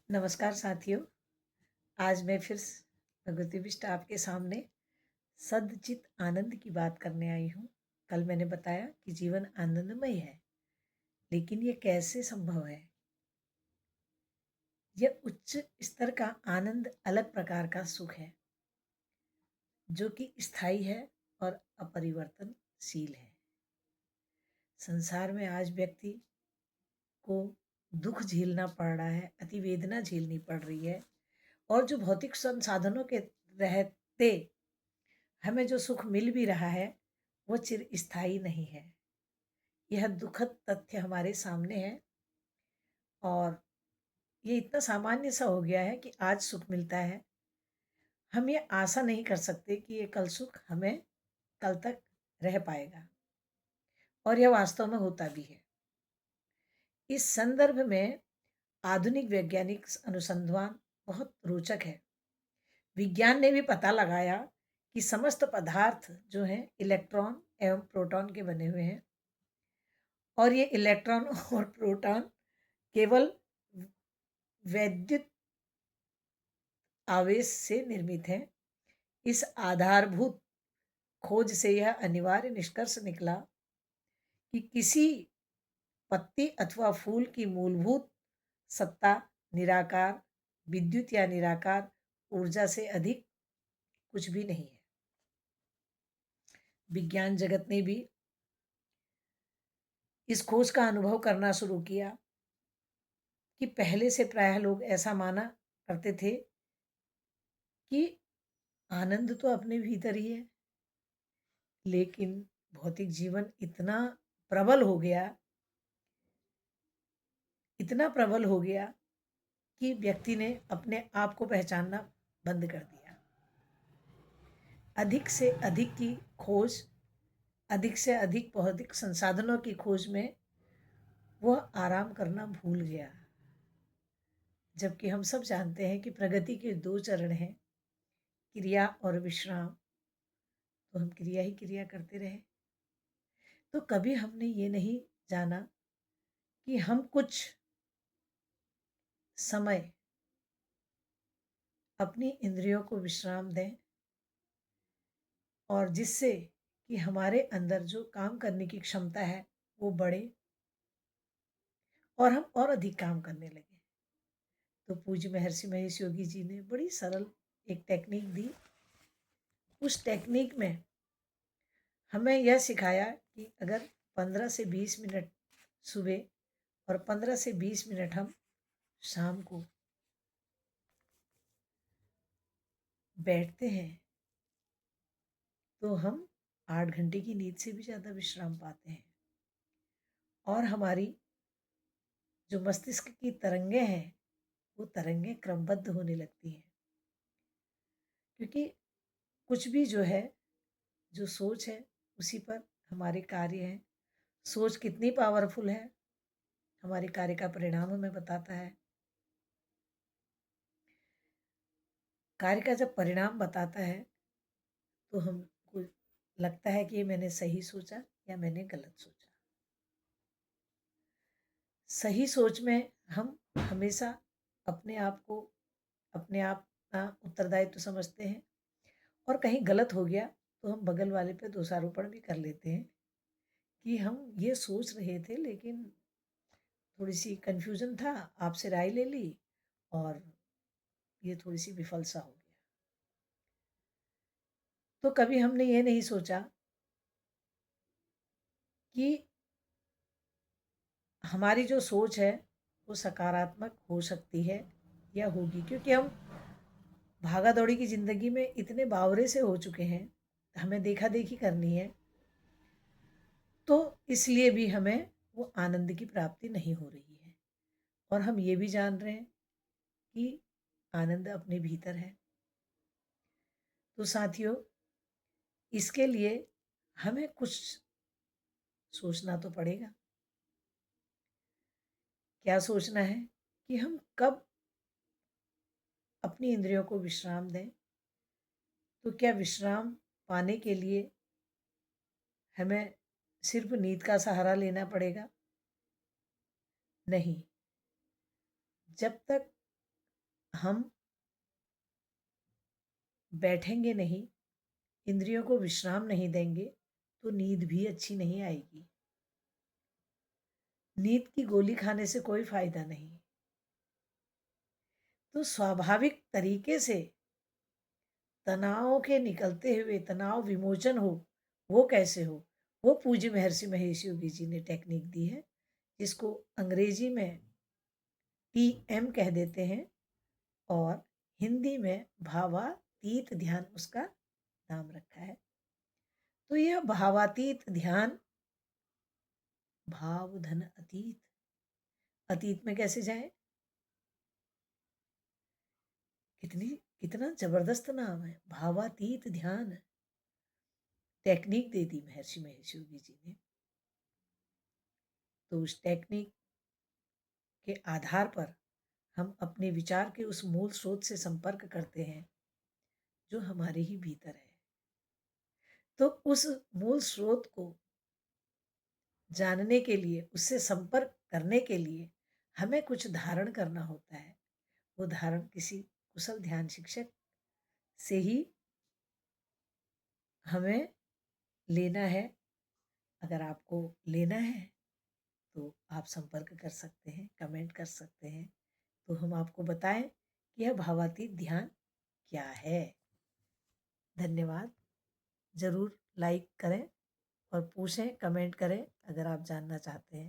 नमस्कार साथियों। आज मैं फिर भगवती बिष्ट आपके सामने सदचित आनंद की बात करने आई हूँ। कल मैंने बताया कि जीवन आनंदमय है, लेकिन ये कैसे संभव है? यह उच्च स्तर का आनंद अलग प्रकार का सुख है, जो कि स्थायी है और अपरिवर्तनशील है। संसार में आज व्यक्ति को दुख झेलना पड़ रहा है, अतिवेदना झेलनी पड़ रही है, और जो भौतिक संसाधनों के रहते हमें जो सुख मिल भी रहा है, वो चिरस्थायी नहीं है। यह दुखद तथ्य हमारे सामने है, और ये इतना सामान्य सा हो गया है कि आज सुख मिलता है, हम ये आशा नहीं कर सकते कि ये कल सुख हमें कल तक रह पाएगा, और यह वास्तव में होता भी है। इस संदर्भ में आधुनिक वैज्ञानिक अनुसंधान बहुत रोचक है। विज्ञान ने भी पता लगाया कि समस्त पदार्थ जो हैं इलेक्ट्रॉन एवं प्रोटॉन के बने हुए हैं, और ये इलेक्ट्रॉन और प्रोटॉन केवल वैद्युत आवेश से निर्मित हैं। इस आधारभूत खोज से यह अनिवार्य निष्कर्ष निकला कि किसी पत्ती अथवा फूल की मूलभूत सत्ता निराकार विद्युत या निराकार ऊर्जा से अधिक कुछ भी नहीं है। विज्ञान जगत ने भी इस खोज का अनुभव करना शुरू किया कि पहले से प्रायः लोग ऐसा माना करते थे कि आनंद तो अपने भीतर ही है, लेकिन भौतिक जीवन इतना प्रबल हो गया कि व्यक्ति ने अपने आप को पहचानना बंद कर दिया। अधिक से अधिक की खोज, अधिक से अधिक भौतिक संसाधनों की खोज में वह आराम करना भूल गया। जबकि हम सब जानते हैं कि प्रगति के दो चरण हैं, क्रिया और विश्राम। तो हम क्रिया ही क्रिया करते रहे, तो कभी हमने ये नहीं जाना कि हम कुछ समय अपनी इंद्रियों को विश्राम दें, और जिससे कि हमारे अंदर जो काम करने की क्षमता है वो बढ़े, और हम और अधिक काम करने लगे। तो पूज्य महर्षि महेश योगी जी ने बड़ी सरल एक टेक्निक दी। उस टेक्निक में हमें यह सिखाया कि अगर 15 से 20 मिनट सुबह और 15 से 20 मिनट हम शाम को बैठते हैं, तो हम 8 घंटे की नींद से भी ज़्यादा विश्राम पाते हैं, और हमारी जो मस्तिष्क की तरंगें हैं वो तरंगें क्रमबद्ध होने लगती हैं। क्योंकि कुछ भी जो है, जो सोच है, उसी पर हमारे कार्य हैं। सोच कितनी पावरफुल है, हमारे कार्य का परिणाम हमें बताता है। कार्य का जब परिणाम बताता है, तो हमको लगता है कि ये मैंने सही सोचा या मैंने गलत सोचा। सही सोच में हम हमेशा अपने आप को, अपने आप का उत्तरदायित्व समझते हैं, और कहीं गलत हो गया तो हम बगल वाले पे दोषारोपण भी कर लेते हैं कि हम ये सोच रहे थे, लेकिन थोड़ी सी कन्फ्यूजन था, आपसे राय ले ली, और ये थोड़ी सी विफल सा हो गया। तो कभी हमने ये नहीं सोचा कि हमारी जो सोच है वो सकारात्मक हो सकती है या होगी, क्योंकि हम भागा दौड़ी की ज़िंदगी में इतने बावरे से हो चुके हैं, हमें देखा देखी करनी है, तो इसलिए भी हमें वो आनंद की प्राप्ति नहीं हो रही है। और हम ये भी जान रहे हैं कि आनंद अपने भीतर है। तो साथियों, इसके लिए हमें कुछ सोचना तो पड़ेगा। क्या सोचना है? कि हम कब अपनी इंद्रियों को विश्राम दें। तो क्या विश्राम पाने के लिए हमें सिर्फ नींद का सहारा लेना पड़ेगा? नहीं। जब तक हम बैठेंगे नहीं, इंद्रियों को विश्राम नहीं देंगे, तो नींद भी अच्छी नहीं आएगी। नींद की गोली खाने से कोई फायदा नहीं। तो स्वाभाविक तरीके से तनाव के निकलते हुए तनाव विमोचन हो, वो कैसे हो? वो पूज्य महर्षि महेश योगी जी ने टेक्निक दी है, जिसको अंग्रेजी में टीएम कह देते हैं और हिंदी में भावातीत ध्यान उसका नाम रखा है। तो यह भावातीत ध्यान, भाव धन अतीत, अतीत में कैसे जाएं? कितनी कितना जबरदस्त नाम है, भावातीत ध्यान। टेक्निक दे दी महर्षि महेश योगी जी ने। तो उस टेक्निक के आधार पर हम अपने विचार के उस मूल स्रोत से संपर्क करते हैं जो हमारे ही भीतर है। तो उस मूल स्रोत को जानने के लिए, उससे संपर्क करने के लिए हमें कुछ धारण करना होता है। वो धारण किसी कुशल ध्यान शिक्षक से ही हमें लेना है। अगर आपको लेना है तो आप संपर्क कर सकते हैं, कमेंट कर सकते हैं, तो हम आपको बताएं कि यह भावातीत ध्यान क्या है। धन्यवाद। ज़रूर लाइक करें और पूछें, कमेंट करें अगर आप जानना चाहते हैं।